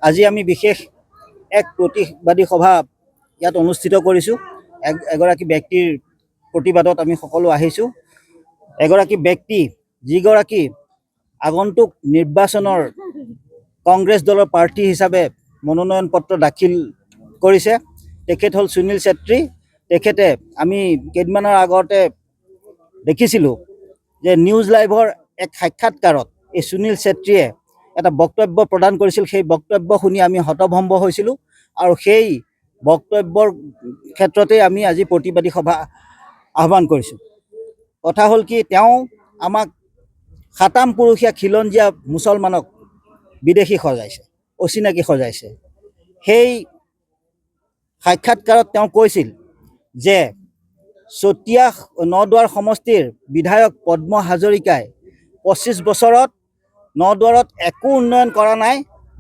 আজি আমি বিশেষ এক প্ৰতিবাদী সভা ইয়াত অনুষ্ঠিত কৰিছোঁ। এগৰাকী ব্যক্তিৰ প্ৰতিবাদত আমি সকলো আহিছোঁ। এগৰাকী ব্যক্তি যিগৰাকী আগন্তুক নিৰ্বাচনৰ কংগ্ৰেছ দলৰ প্ৰাৰ্থী হিচাপে মনোনয়ন পত্ৰ দাখিল কৰিছে, তেখেত হ'ল সুনীল ছেত্ৰী। তেখেতে আমি কেইদিনমানৰ আগতে দেখিছিলোঁ যে নিউজ লাইভৰ এক সাক্ষাৎকাৰত এই সুনীল ছেত্ৰীয়ে এটা বক্তব্য প্ৰদান কৰিছিল। সেই বক্তব্য শুনি আমি হতভম্ব হৈছিলোঁ আৰু সেই বক্তব্যৰ ক্ষেত্ৰতেই আমি আজি প্ৰতিবাদী সভা আহ্বান কৰিছোঁ। কথা হ'ল কি, তেওঁ আমাক সাতাম পুৰুষীয়া খিলঞ্জীয়া মুছলমানক বিদেশী সজাইছে, অচিনাকি সজাইছে। সেই সাক্ষাৎকাৰত তেওঁ কৈছিল যে চতিয়া নদুৱাৰ সমষ্টিৰ বিধায়ক পদ্ম হাজৰিকাই 25 বছৰত নদুৱাৰত একো উন্নয়ন কৰা নাই,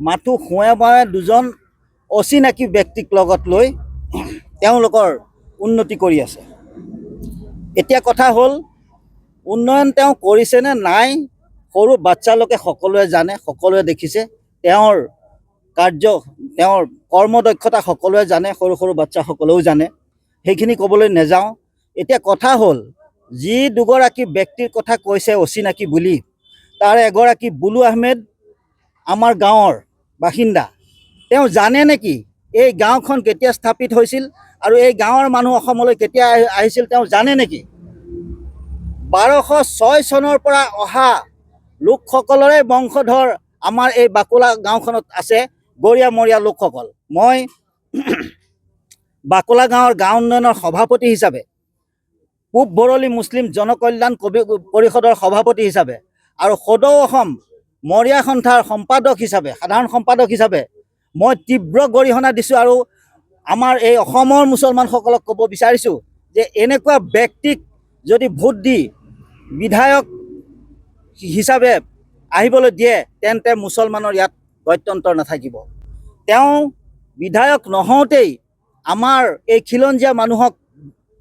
মাথো সোঁৱে বাৱে দুজন অচিনাকি ব্যক্তিক লগত লৈ তেওঁলোকৰ উন্নতি কৰি আছে। এতিয়া কথা হ'ল, উন্নয়ন তেওঁ কৰিছেনে নাই সৰু বাচ্চালোকে সকলোৱে জানে, সকলোৱে দেখিছে। তেওঁৰ তেওঁৰ কৰ্মদক্ষতা সকলোৱে জানে, সৰু সৰু বাচ্চাসকলেও জানে। সেইখিনি ক'বলৈ নাযাওঁ। এতিয়া কথা হ'ল, যি দুগৰাকী ব্যক্তিৰ কথা কৈছে অচিনাকি বুলি, তাৰে এগৰাকী বুলু আহমেদ আমাৰ গাঁৱৰ বাসিন্দা। তেওঁ জানে নেকি এই গাঁওখন কেতিয়া স্থাপিত হৈছিল আৰু এই গাঁৱৰ মানুহ অসমলৈ কেতিয়া আহিছিল তেওঁ জানে নেকি? 1206 চনৰ পৰা অহা লোকসকলৰে বংশধৰ আমাৰ এই বাকোলা গাঁওখনত আছে, গৰীয়ামৰীয়া লোকসকল। মই বাকোলা গাঁৱৰ গাঁও উন্নয়নৰ সভাপতি হিচাপে, পূব বৰলী মুছলিম জনকল্যাণ পৰিষদৰ সভাপতি হিচাপে আৰু সদৌ অসম মৰিয়া সন্থাৰ সম্পাদক হিচাপে, সাধাৰণ সম্পাদক হিচাপে মই তীব্ৰ গৰিহণা দিছোঁ আৰু আমাৰ এই অসমৰ মুছলমানসকলক ক'ব বিচাৰিছোঁ যে এনেকুৱা ব্যক্তিক যদি ভোট দি বিধায়ক হিচাপে আহিবলৈ দিয়ে তেন্তে মুছলমানৰ ইয়াত গত্যন্তৰ নাথাকিব। তেওঁ বিধায়ক নহওঁতেই আমাৰ এই খিলঞ্জীয়া মানুহক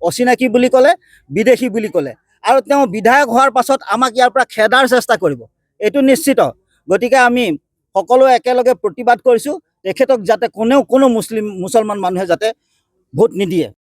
অচিনাকি বুলি ক'লে, বিদেশী বুলি ক'লে, আৰু তেওঁ বিধায়ক হোৱাৰ পাছত আমাক ইয়াৰ পৰা খেদাৰ চেষ্টা কৰিব, এইটো নিশ্চিত। গতিকে আমি সকলোৱে একেলগে প্ৰতিবাদ কৰিছোঁ তেখেতক যাতে কোনো মুছলমান মানুহে যাতে ভোট নিদিয়ে।